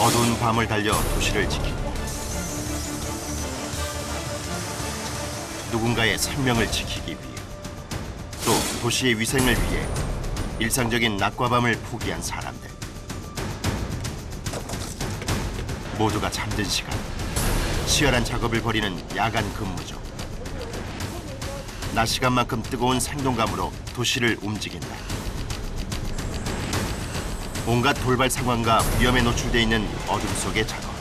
어두운 밤을 달려 도시를 지키고 누군가의 생명을 지키기 위해 또 도시의 위생을 위해 일상적인 낮과 밤을 포기한 사람들. 모두가 잠든 시간, 치열한 작업을 벌이는 야간 근무죠. 낮 시간만큼 뜨거운 생동감으로 도시를 움직인다. 온갖 돌발 상황과 위험에 노출돼 있는 어둠 속의 작업.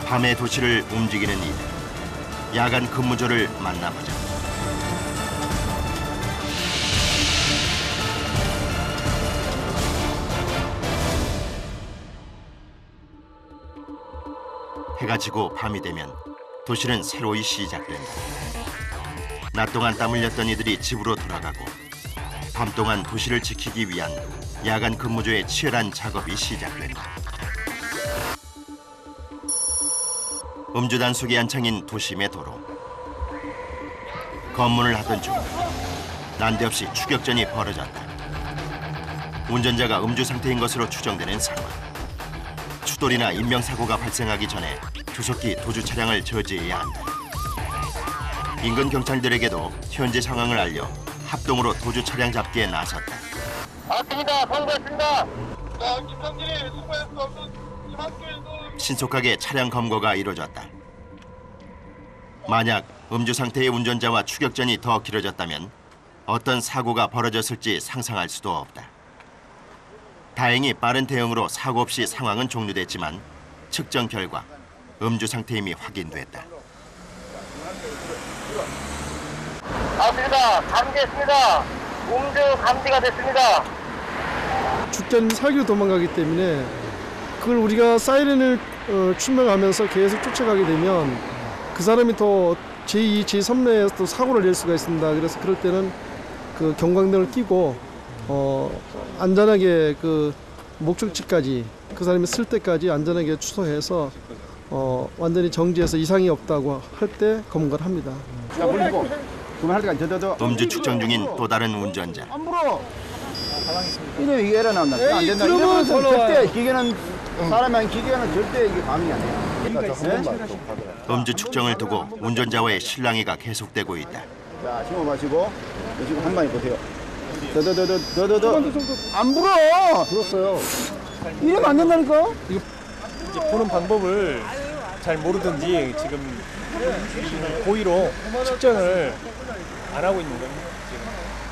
밤의 도시를 움직이는 이들, 야간 근무조를 만나보자. 해가 지고 밤이 되면 도시는 새로이 시작된다. 낮 동안 땀 흘렸던 이들이 집으로 돌아가고 밤 동안 도시를 지키기 위한 야간 근무조의 치열한 작업이 시작된다. 음주 단속이 한창인 도심의 도로. 검문을 하던 중 난데없이 추격전이 벌어졌다. 운전자가 음주 상태인 것으로 추정되는 상황. 추돌이나 인명사고가 발생하기 전에 조속히 도주 차량을 저지해야 한다. 인근 경찰들에게도 현재 상황을 알려 합동으로 도주 차량 잡기에 나섰다. 맞습니다. 보고했습니다. 김상진이 수고했어. 신속하게 차량 검거가 이루어졌다. 만약 음주 상태의 운전자와 추격전이 더 길어졌다면 어떤 사고가 벌어졌을지 상상할 수도 없다. 다행히 빠른 대응으로 사고 없이 상황은 종료됐지만 측정 결과 음주 상태임이 확인됐다. 맞습니다. 감지했습니다. 음주 감지가 됐습니다. 죽자는 살기로 도망가기 때문에 그걸 우리가 사이렌을 충명하면서 계속 쫓아가게 되면 그 사람이 더 제2, 제3레에서 또 사고를 낼 수가 있습니다. 그래서 그럴 때는 그 경광등을 끼고 안전하게 그 목적지까지 그 사람이 쓸 때까지 안전하게 추소해서 완전히 정지해서 이상이 없다고 할 때 검거를 합니다. 음주 측정 중인 또 다른 운전자. 안 불어. 이게 일어 나온다. 안 된다. 이러면 절대 기계는 사람이 기계는 절대 이게 감이 안 돼. 음주 측정을 두고 운전자와의 실랑이가 계속되고 있다. 자, 심호 마시고 지금 한 방에 보세요. 더더더더더더 안 불어. 불었어요. 이러면 안 된다니까. 이제 보는 방법을 잘 모르든지 지금 고의로 측정을 안 하고 있는 거예요. 지금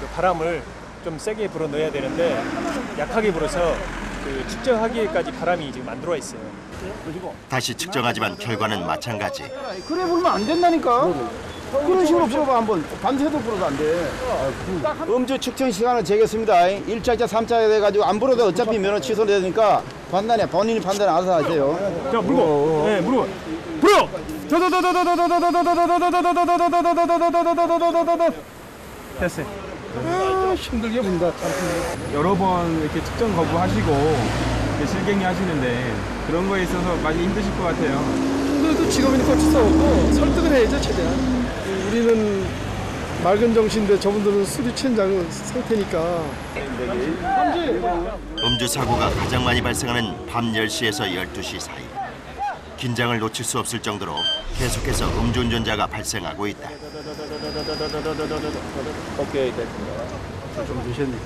그 바람을 좀 세게 불어 넣어야 되는데 약하게 불어서 그 측정하기에까지 바람이 지금 안 들어와 있어요. 다시 측정하지만 결과는 마찬가지. 그래 불면 안 된다니까. 그런 식으로 불어봐 한번. 밤새도 불어도 안 돼. 음주 측정 시간을 재겠습니다. 1차자 3차자 돼가지고 안 불어도 어차피 면허 취소되니까 판단해. 본인이 판단 알아서 하세요. 자 물고, 네 물고, 불어. 됐어요. 힘들게 분다. 여러 번 이렇게 측정 거부하시고 실갱이 하시는데 그런 거에 있어서 많이 힘드실 것 같아요. 그래도 직업이니까 어쩔 수 없고 설득을 해야죠, 최대한. 우리는 맑은 정신인데 저분들은 술이 취한 상태니까. 음주 사고가 가장 많이 발생하는 밤 10시에서 12시 사이. 긴장을 놓칠 수 없을 정도로 계속해서 음주운전자가 발생하고 있다. 오케이 됐습니다. 좀 드셨네.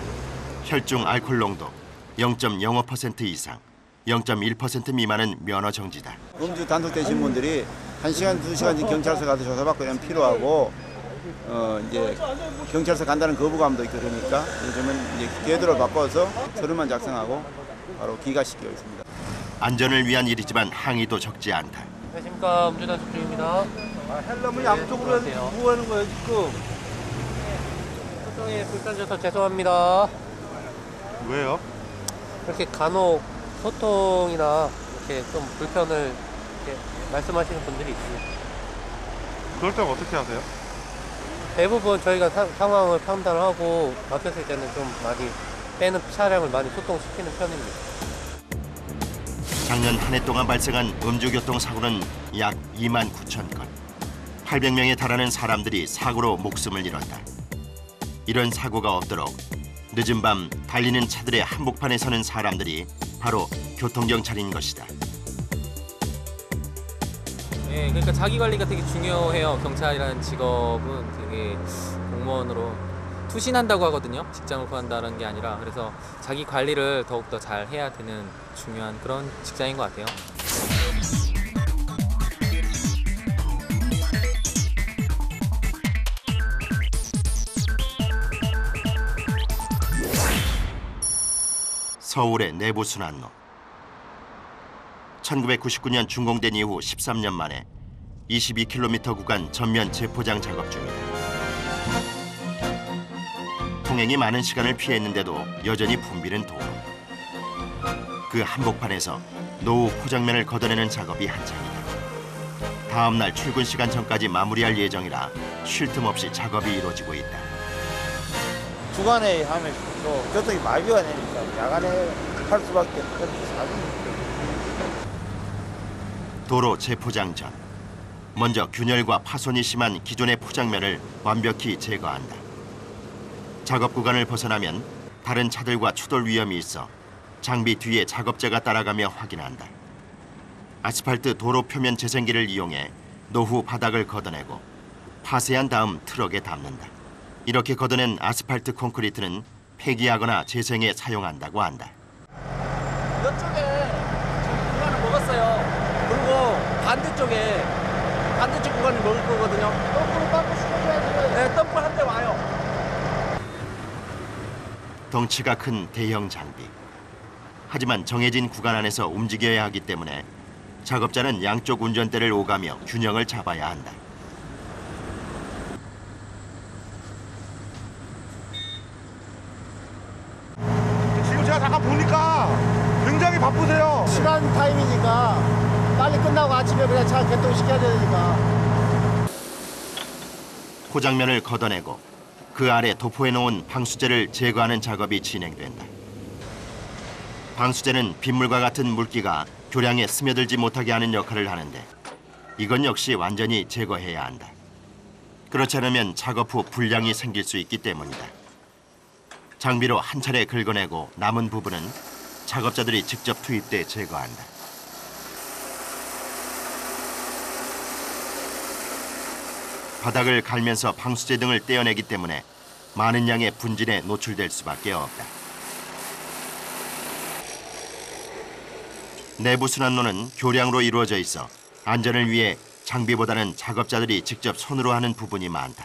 혈중 알코올 농도 0.05% 이상, 0.1% 미만은 면허 정지다. 음주 단속되신 분들이 1시간, 2시간 경찰서 가서 조사받고 이러면 필요하고 이제 경찰서 간다는 거부감도 있고 그러니까 요즘은 이제 궤도를 바꿔서 서류만 작성하고 바로 기각시키고 있습니다. 안전을 위한 일이지만 항의도 적지 않다. 안녕하십니까. 음주단속 중입니다. 헬름을 양쪽으로 해서 뭐 하는 거예요 지금? 소통에 불편 줘서 죄송합니다. 왜요? 이렇게 간혹 소통이나 이렇게 좀 불편을 이렇게 말씀하시는 분들이 있습니다. 그럴 때는 어떻게 하세요? 대부분 저희가 상황을 판단하고 막혔을 때는 좀 많이 빼는 차량을 많이 소통시키는 편입니다. 작년 한 해 동안 발생한 음주교통 사고는 약 2만 9천 건. 800명에 달하는 사람들이 사고로 목숨을 잃었다. 이런 사고가 없도록 늦은 밤 달리는 차들의 한복판에 서는 사람들이 바로 교통경찰인 것이다. 네, 그러니까 자기 관리가 되게 중요해요. 경찰이라는 직업은 되게 공무원으로 투신한다고 하거든요. 직장을 구한다는 게 아니라. 그래서 자기 관리를 더욱더 잘 해야 되는 중요한 그런 직장인 것 같아요. 서울의 내부순환로. 1999년 준공된 이후 13년 만에 22km 구간 전면 재포장 작업 중이다. 통행이 많은 시간을 피했는데도 여전히 붐비는 도로. 그 한복판에서 노후 포장면을 걷어내는 작업이 한창이다. 다음 날 출근 시간 전까지 마무리할 예정이라 쉴 틈 없이 작업이 이루어지고 있다. 주간에 하면 또 교통이 마비가 되니까 야간에 할 수밖에 없는. 도로 재포장 전 먼저 균열과 파손이 심한 기존의 포장면을 완벽히 제거한다. 작업 구간을 벗어나면 다른 차들과 추돌 위험이 있어 장비 뒤에 작업자가 따라가며 확인한다. 아스팔트 도로 표면 재생기를 이용해 노후 바닥을 걷어내고 파쇄한 다음 트럭에 담는다. 이렇게 걷어낸 아스팔트 콘크리트는 폐기하거나 재생에 사용한다고 한다. 이쪽에 지금 구간을 먹었어요. 그리고 반대쪽 구간을 먹을 거거든요. 덤프를 밟고 시켜줘야지. 네, 덤프 한 대 와요. 덩치가 큰 대형 장비. 하지만 정해진 구간 안에서 움직여야 하기 때문에 작업자는 양쪽 운전대를 오가며 균형을 잡아야 한다. 지금 제가 잠깐 보니까 굉장히 바쁘세요. 시간 타임이니까 빨리 끝나고 아침에 그냥 차 개통시켜야 되니까. 포장면을 걷어내고 그 아래 도포해 놓은 방수제를 제거하는 작업이 진행된다. 방수제는 빗물과 같은 물기가 교량에 스며들지 못하게 하는 역할을 하는데 이건 역시 완전히 제거해야 한다. 그렇지 않으면 작업 후 불량이 생길 수 있기 때문이다. 장비로 한 차례 긁어내고 남은 부분은 작업자들이 직접 투입돼 제거한다. 바닥을 갈면서 방수제 등을 떼어내기 때문에 많은 양의 분진에 노출될 수밖에 없다. 내부 순환로는 교량으로 이루어져 있어 안전을 위해 장비보다는 작업자들이 직접 손으로 하는 부분이 많다.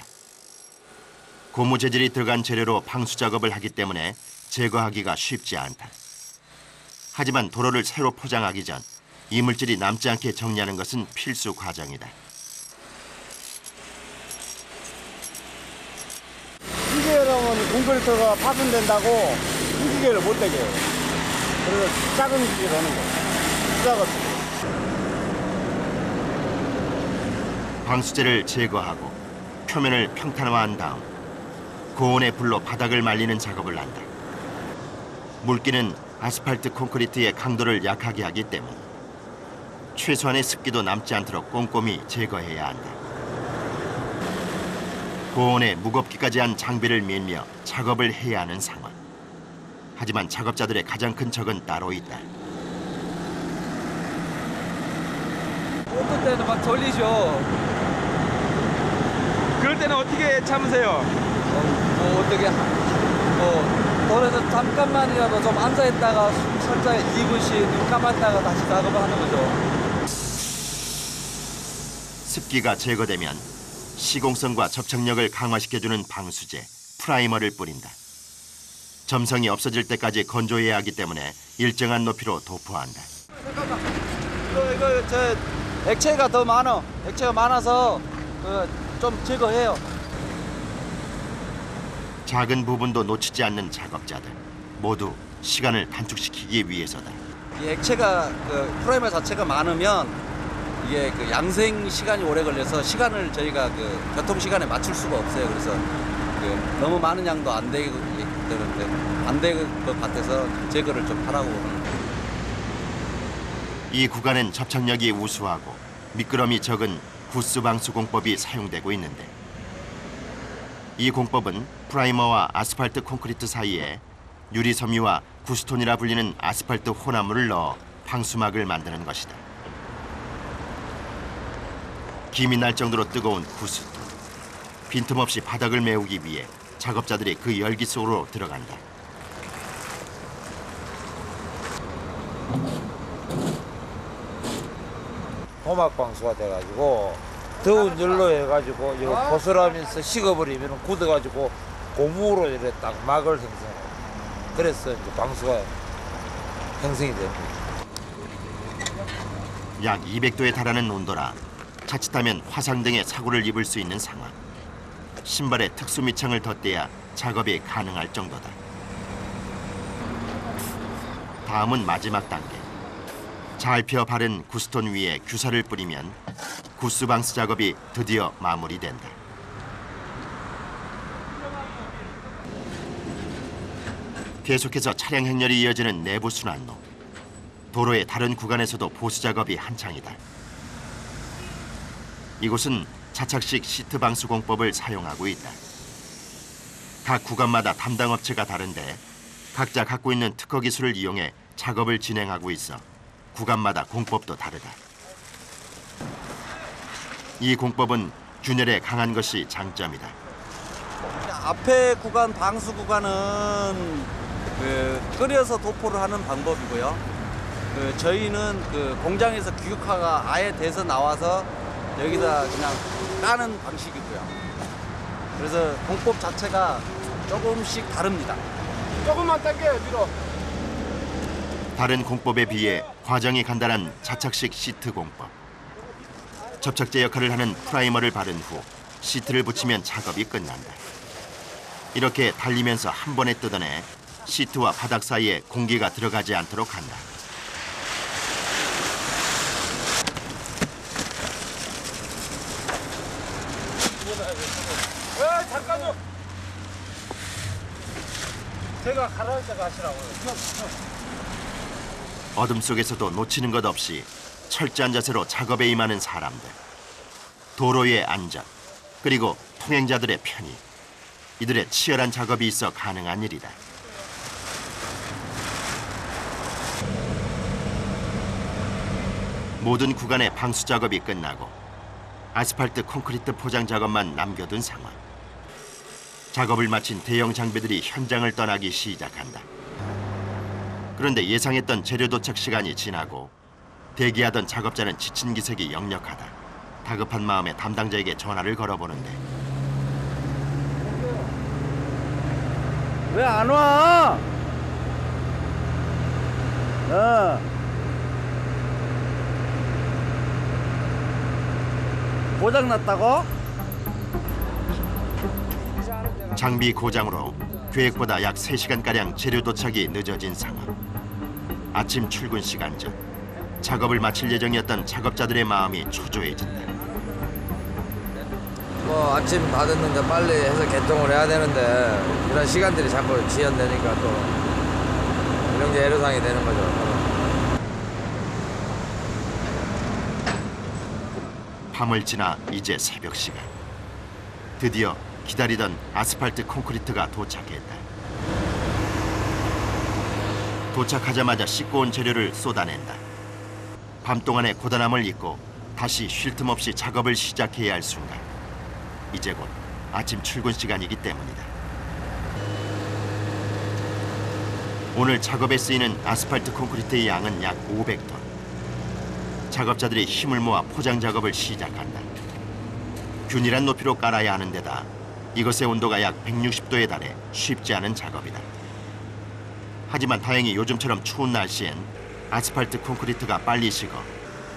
고무 재질이 들어간 재료로 방수 작업을 하기 때문에 제거하기가 쉽지 않다. 하지만 도로를 새로 포장하기 전 이물질이 남지 않게 정리하는 것은 필수 과정이다. 기계로는 콘크리트가 파손된다고 큰 기계를 못 대게 해요. 그래서 작은 기계로 하는 거예요. 수작업. 방수제를 제거하고 표면을 평탄화한 다음 고온의 불로 바닥을 말리는 작업을 한다. 물기는 아스팔트 콘크리트의 강도를 약하게 하기 때문 최소한의 습기도 남지 않도록 꼼꼼히 제거해야 한다. 고온에 무겁기까지 한 장비를 밀며 작업을 해야 하는 상황. 하지만 작업자들의 가장 큰 적은 따로 있다. 어떤 때는 막 졸리죠. 그럴 때는 어떻게 참으세요? 어떻게 도로에서 잠깐만이라도 좀 앉아있다가 살짝 2분씩 눈 감았다가 다시 작업을 하는 거죠. 습기가 제거되면 시공성과 접착력을 강화시켜주는 방수제, 프라이머를 뿌린다. 점성이 없어질 때까지 건조해야 하기 때문에 일정한 높이로 도포한다. 이거 저 액체가 더 많아. 액체가 많아서 좀 제거해요. 작은 부분도 놓치지 않는 작업자들 모두 시간을 단축시키기 위해서다. 이 액체가 프라이머 자체가 많으면 이게 양생 시간이 오래 걸려서 시간을 저희가 교통 시간에 맞출 수가 없어요. 그래서 너무 많은 양도 안 되기 때문에 안 될 것 같아서 제거를 좀 하라고 하는 거예요. 이 구간은 접착력이 우수하고 미끄럼이 적은 구스 방수 공법이 사용되고 있는데 이 공법은 프라이머와 아스팔트 콘크리트 사이에 유리 섬유와 구스톤이라 불리는 아스팔트 혼합물을 넣어 방수막을 만드는 것이다. 김이 날 정도로 뜨거운 구스톤. 빈틈없이 바닥을 메우기 위해 작업자들이 그 열기 속으로 들어간다. 호막 방수가 돼가지고 더운 열로 해가지고 이거 보슬하면서 식어버리면 굳어가지고 고무로 이렇게 딱 막을 형성해요. 그래서 이제 방수가 형성이 됩니다. 약 200도에 달하는 온도라 자칫하면 화상 등의 사고를 입을 수 있는 상황. 신발에 특수 밑창을 덧대야 작업이 가능할 정도다. 다음은 마지막 단계. 잘 펴 바른 구스톤 위에 규사를 뿌리면 구스방스 작업이 드디어 마무리된다. 계속해서 차량 행렬이 이어지는 내부 순환로. 도로의 다른 구간에서도 보수 작업이 한창이다. 이곳은 자착식 시트 방수 공법을 사용하고 있다. 각 구간마다 담당 업체가 다른데 각자 갖고 있는 특허 기술을 이용해 작업을 진행하고 있어 구간마다 공법도 다르다. 이 공법은 균열에 강한 것이 장점이다. 앞에 구간, 방수 구간은 끓여서 도포를 하는 방법이고요. 저희는 공장에서 규격화가 아예 돼서 나와서 여기다 그냥 까는 방식이고요. 그래서 공법 자체가 조금씩 다릅니다. 조금만 당겨요, 뒤로. 다른 공법에 비해 과정이 간단한 자착식 시트 공법. 접착제 역할을 하는 프라이머를 바른 후 시트를 붙이면 작업이 끝난다. 이렇게 달리면서 한 번에 뜯어내 시트와 바닥 사이에 공기가 들어가지 않도록 한다. 잠깐요. 제가 가라앉아 가시라고요. 어둠 속에서도 놓치는 것 없이 철저한 자세로 작업에 임하는 사람들. 도로의 안전, 그리고 통행자들의 편의. 이들의 치열한 작업이 있어 가능한 일이다. 모든 구간의 방수 작업이 끝나고 아스팔트 콘크리트 포장 작업만 남겨둔 상황. 작업을 마친 대형 장비들이 현장을 떠나기 시작한다. 그런데 예상했던 재료 도착 시간이 지나고 대기하던 작업자는 지친 기색이 역력하다. 다급한 마음에 담당자에게 전화를 걸어보는데 왜 안 와? 고장 났다고? 장비 고장으로 계획보다 약 3시간가량 재료 도착이 늦어진 상황. 아침 출근 시간 전 작업을 마칠 예정이었던 작업자들의 마음이 초조해진다. 뭐 아침 받았는데 빨리 해서 개통을 해야 되는데 이런 시간들이 자꾸 지연되니까 또 이런 게 애로사항이 되는 거죠. 밤을 지나 이제 새벽 시간. 드디어 기다리던 아스팔트 콘크리트가 도착했다. 도착하자마자 씻고 온 재료를 쏟아낸다. 밤 동안의 고단함을 잊고 다시 쉴 틈 없이 작업을 시작해야 할 순간. 이제 곧 아침 출근 시간이기 때문이다. 오늘 작업에 쓰이는 아스팔트 콘크리트의 양은 약 500톤. 작업자들이 힘을 모아 포장 작업을 시작한다. 균일한 높이로 깔아야 하는 데다 이것의 온도가 약 160도에 달해 쉽지 않은 작업이다. 하지만 다행히 요즘처럼 추운 날씨엔 아스팔트 콘크리트가 빨리 식어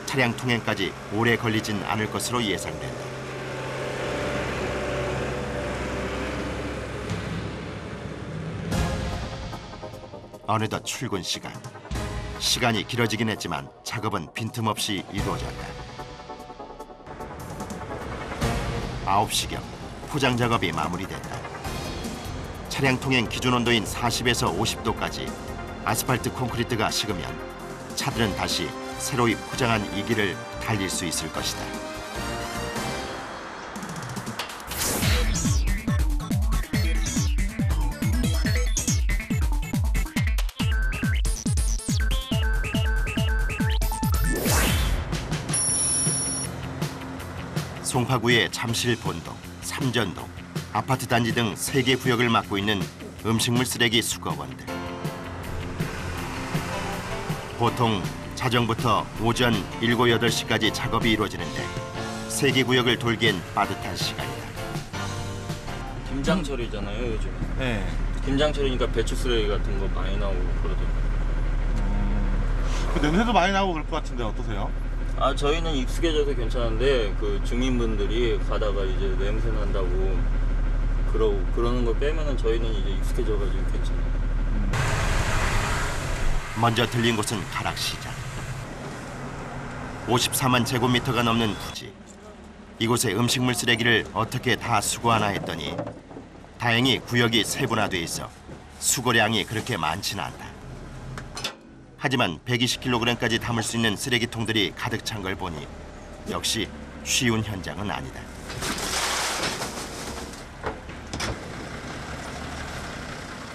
차량 통행까지 오래 걸리진 않을 것으로 예상된다. 어느덧 출근 시간. 시간이 길어지긴 했지만 작업은 빈틈없이 이루어졌다. 9시경 포장 작업이 마무리됐다. 차량 통행 기준 온도인 40에서 50도까지 아스팔트 콘크리트가 식으면 차들은 다시 새로이 포장한 이 길을 달릴 수 있을 것이다. 송파구의 잠실본동, 삼전동, 아파트 단지 등 3개 구역을 맡고 있는 음식물 쓰레기 수거원들. 보통 자정부터 오전 7, 8시까지 작업이 이루어지는데 3개 구역을 돌기엔 빠듯한 시간이다. 김장철이잖아요, 요즘. 네. 김장철이니까 배추 쓰레기 같은 거 많이 나오고 그러더라고요. 그 냄새도 많이 나고 그럴 것 같은데 어떠세요? 아, 저희는 익숙해져서 괜찮은데 그 주민분들이 가다가 이제 냄새 난다고 그러는 거 빼면은 저희는 이제 익숙해져가지고 괜찮아요. 먼저 들린 곳은 가락시장. 54만 제곱미터가 넘는 부지. 이곳에 음식물 쓰레기를 어떻게 다 수거하나 했더니 다행히 구역이 세분화돼 있어 수거량이 그렇게 많지는 않다. 하지만 120kg까지 담을 수 있는 쓰레기통들이 가득 찬 걸 보니 역시 쉬운 현장은 아니다.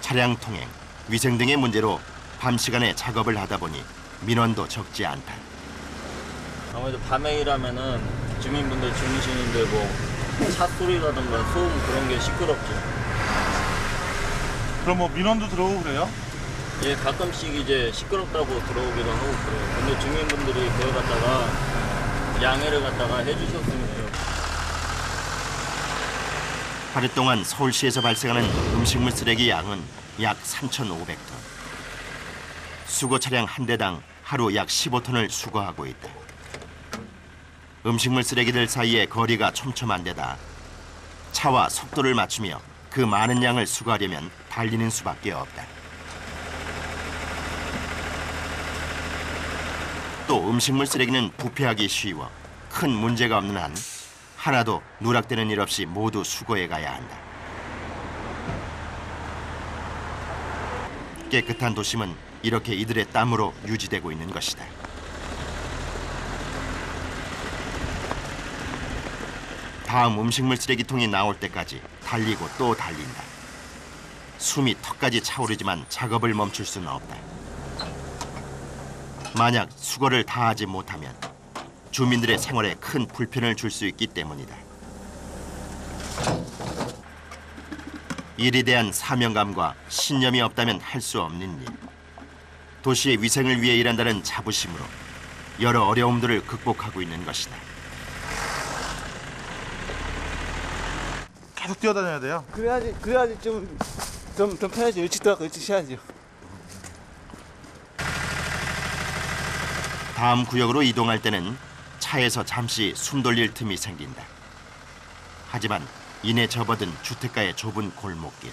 차량 통행, 위생 등의 문제로 밤 시간에 작업을 하다 보니 민원도 적지 않다. 아무래도 밤에 일하면은 주민분들 주무시는데 뭐 차 소리라든가 소음 그런 게 시끄럽죠. 그럼 뭐 민원도 들어오고 그래요? 예, 가끔씩 이제 시끄럽다고 들어오기도 하고 그래요. 근데 주민분들이 그걸 갖다가 양해를 갖다가 해주셨으면 해요. 하루 동안 서울시에서 발생하는 음식물 쓰레기 양은 약 3,500톤. 수거 차량 한 대당 하루 약 15톤을 수거하고 있다. 음식물 쓰레기들 사이에 거리가 촘촘한 데다 차와 속도를 맞추며 그 많은 양을 수거하려면 달리는 수밖에 없다. 또 음식물 쓰레기는 부패하기 쉬워 큰 문제가 없는 한 하나도 누락되는 일 없이 모두 수거해 가야 한다. 깨끗한 도심은 이렇게 이들의 땀으로 유지되고 있는 것이다. 다음 음식물 쓰레기통이 나올 때까지 달리고 또 달린다. 숨이 턱까지 차오르지만 작업을 멈출 수는 없다. 만약 수거를 다 하지 못하면 주민들의 생활에 큰 불편을 줄 수 있기 때문이다. 일에 대한 사명감과 신념이 없다면 할 수 없는 일. 도시의 위생을 위해 일한다는 자부심으로 여러 어려움들을 극복하고 있는 것이다. 계속 뛰어다녀야 돼요? 그래야지 좀 편하지. 일찍 들어가고 일찍 쉬어야죠. 다음 구역으로 이동할 때는 차에서 잠시 숨 돌릴 틈이 생긴다. 하지만 이내 접어든 주택가의 좁은 골목길.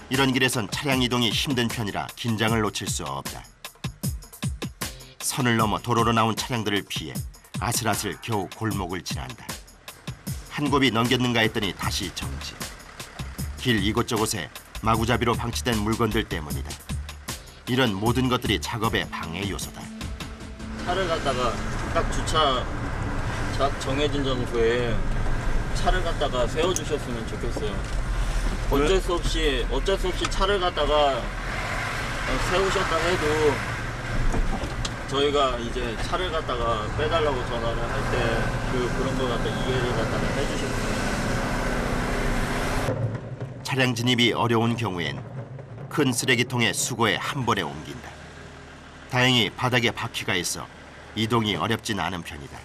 이런 길에선 차량 이동이 힘든 편이라 긴장을 놓칠 수 없다. 선을 넘어 도로로 나온 차량들을 피해 아슬아슬 겨우 골목을 지난다. 한 곱이 넘겼는가 했더니 다시 정지. 길 이곳저곳에 마구잡이로 방치된 물건들 때문이다. 이런 모든 것들이 작업의 방해 요소다. 차를 갖다가 딱 주차 정해진 장소에 차를 갖다가 세워주셨으면 좋겠어요. 어쩔 수 없이 차를 갖다가 세우셨다 해도 저희가 이제 차를 갖다가 빼달라고 전화를 할 때 그런 거 갖다 이해를 갖다가 해주셨어요. 차량 진입이 어려운 경우엔 큰 쓰레기통에 수거해 한 번에 옮긴다. 다행히 바닥에 바퀴가 있어 이동이 어렵진 않은 편이다.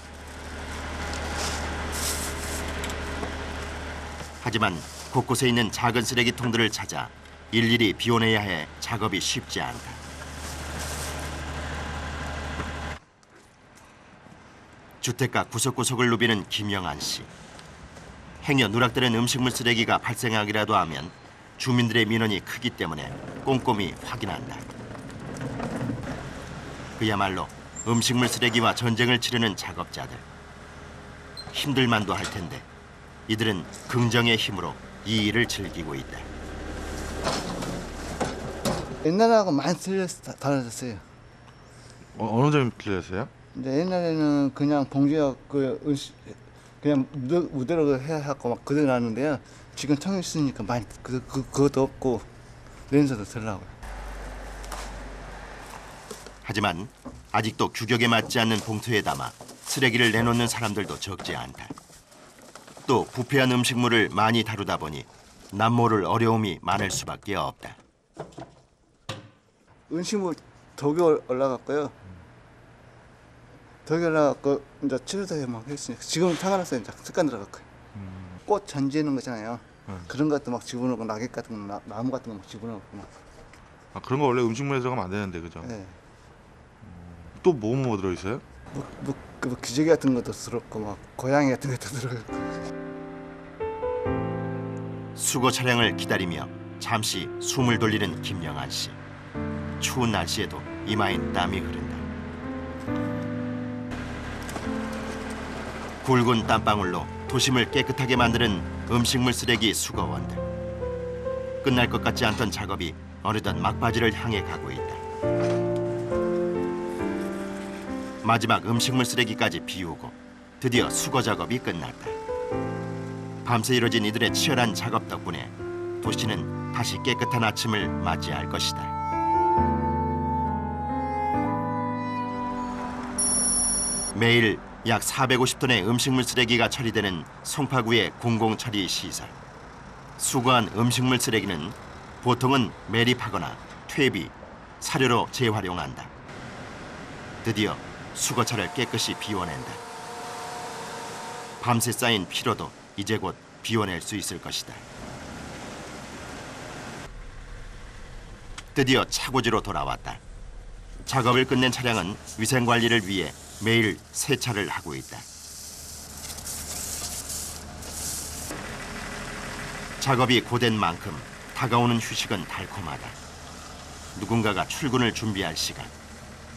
하지만 곳곳에 있는 작은 쓰레기통들을 찾아 일일이 비워내야 해 작업이 쉽지 않다. 주택가 구석구석을 누비는 김영안 씨. 행여 누락되는 음식물 쓰레기가 발생하기라도 하면 주민들의 민원이 크기 때문에 꼼꼼히 확인한다. 그야말로 음식물 쓰레기와 전쟁을 치르는 작업자들. 힘들만도 할 텐데 이들은 긍정의 힘으로 이 일을 즐기고 있다. 옛날하고 많이 달라졌어요. 어느 점이 틀렸어요? 근데 옛날에는 그냥 봉지가 그냥 무대로 해갖고 막 그대로 나는데요. 지금 통이 있으니까 많이 그것도 없고 냄새도 들라고요. 하지만 아직도 규격에 맞지 않는 봉투에 담아 쓰레기를 내놓는 사람들도 적지 않다. 또 부패한 음식물을 많이 다루다 보니 남모를 어려움이 많을 수밖에 없다. 음식물 덕이 올라갔고요. 덕이 올라갔고 이제 치료도 막 했으니까 지금은 상관없어요. 이제 습관 들어갔고요. 꽃 전지는 거잖아요. 그런 것도 막 집어넣고 낙엽 같은 거, 나무 같은 거 막 집어넣고 막. 아, 그런 거 원래 음식물에 들어가면 안 되는데 그죠? 네. 또 뭐 들어있어요? 뭐 기저귀 같은 것도 들었고 막 고양이 같은 것도 들어있고. 수거 차량을 기다리며 잠시 숨을 돌리는 김영한 씨. 추운 날씨에도 이마엔 땀이 흐른다. 굵은 땀방울로 도심을 깨끗하게 만드는 음식물 쓰레기 수거원들. 끝날 것 같지 않던 작업이 어느덧 막바지를 향해 가고 있다. 마지막 음식물 쓰레기까지 비우고 드디어 수거 작업이 끝났다. 밤새 이뤄진 이들의 치열한 작업 덕분에 도시는 다시 깨끗한 아침을 맞이할 것이다. 매일 약 450톤의 음식물 쓰레기가 처리되는 송파구의 공공처리 시설. 수거한 음식물 쓰레기는 보통은 매립하거나 퇴비, 사료로 재활용한다. 드디어 수거차를 깨끗이 비워낸다. 밤새 쌓인 피로도 이제 곧 비워낼 수 있을 것이다. 드디어 차고지로 돌아왔다. 작업을 끝낸 차량은 위생관리를 위해 매일 세차를 하고 있다. 작업이 고된 만큼 다가오는 휴식은 달콤하다. 누군가가 출근을 준비할 시간.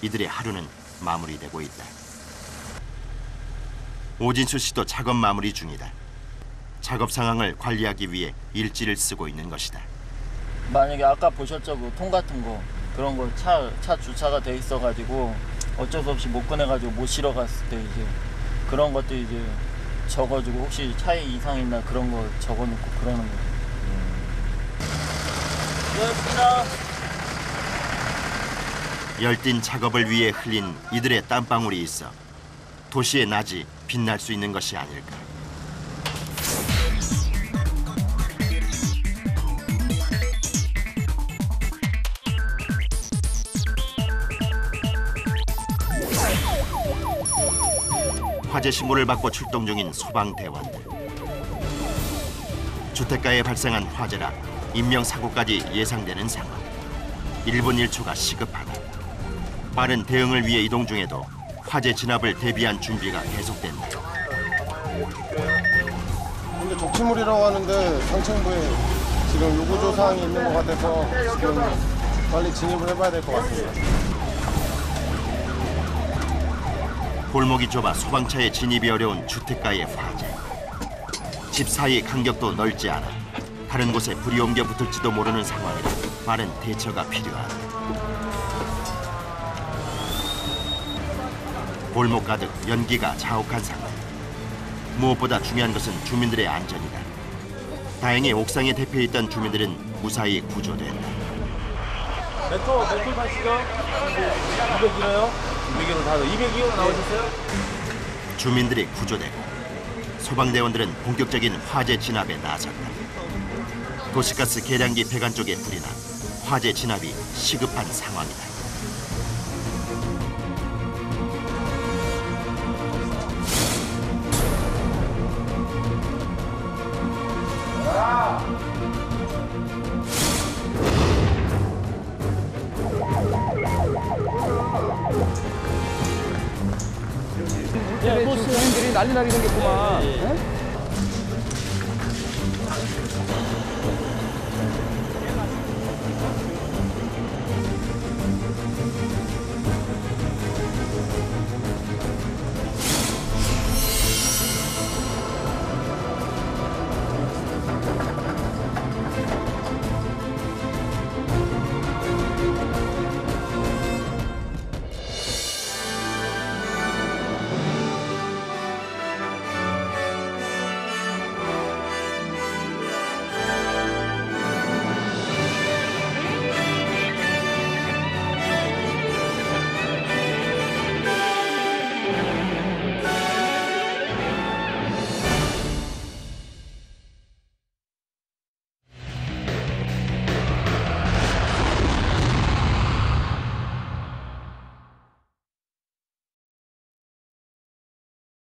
이들의 하루는 마무리되고 있다. 오진수 씨도 작업 마무리 중이다. 작업 상황을 관리하기 위해 일지를 쓰고 있는 것이다. 만약에 아까 보셨죠? 그 통 같은 거 그런 거 차 주차가 돼 있어가지고 어쩔 수 없이 못 꺼내가지고 못 실어 갔을 때 이제 그런 것도 이제 적어주고 혹시 차에 이상 있나 그런 거 적어놓고 그러는 거. 고맙습니다. 열띤 작업을 위해 흘린 이들의 땀방울이 있어 도시의 낮이 빛날 수 있는 것이 아닐까. 화재 신고를 받고 출동 중인 소방대원들. 주택가에 발생한 화재라 인명사고까지 예상되는 상황. 1분 1초가 시급하다. 빠른 대응을 위해 이동 중에도 화재 진압을 대비한 준비가 계속된다. 근데 적치물이라고 하는데 상층부에 지금 요구조 사항이 있는 것 같아서 지금 빨리 진입을 해봐야 될 것 같습니다. 골목이 좁아 소방차에 진입이 어려운 주택가의 화재. 집 사이 간격도 넓지 않아 다른 곳에 불이 옮겨 붙을지도 모르는 상황이라 빠른 대처가 필요하다. 골목 가득 연기가 자욱한 상황. 무엇보다 중요한 것은 주민들의 안전이다. 다행히 옥상에 대피했던 주민들은 무사히 구조된다. 메토 타시죠? 200이요? 200이로 다 202호 나오셨어요? 주민들이 구조되고 소방대원들은 본격적인 화재 진압에 나섰다. 도시가스 계량기 배관 쪽에 불이 나 화재 진압이 시급한 상황이다. 또 시민들이 난리 나게 생겼구만.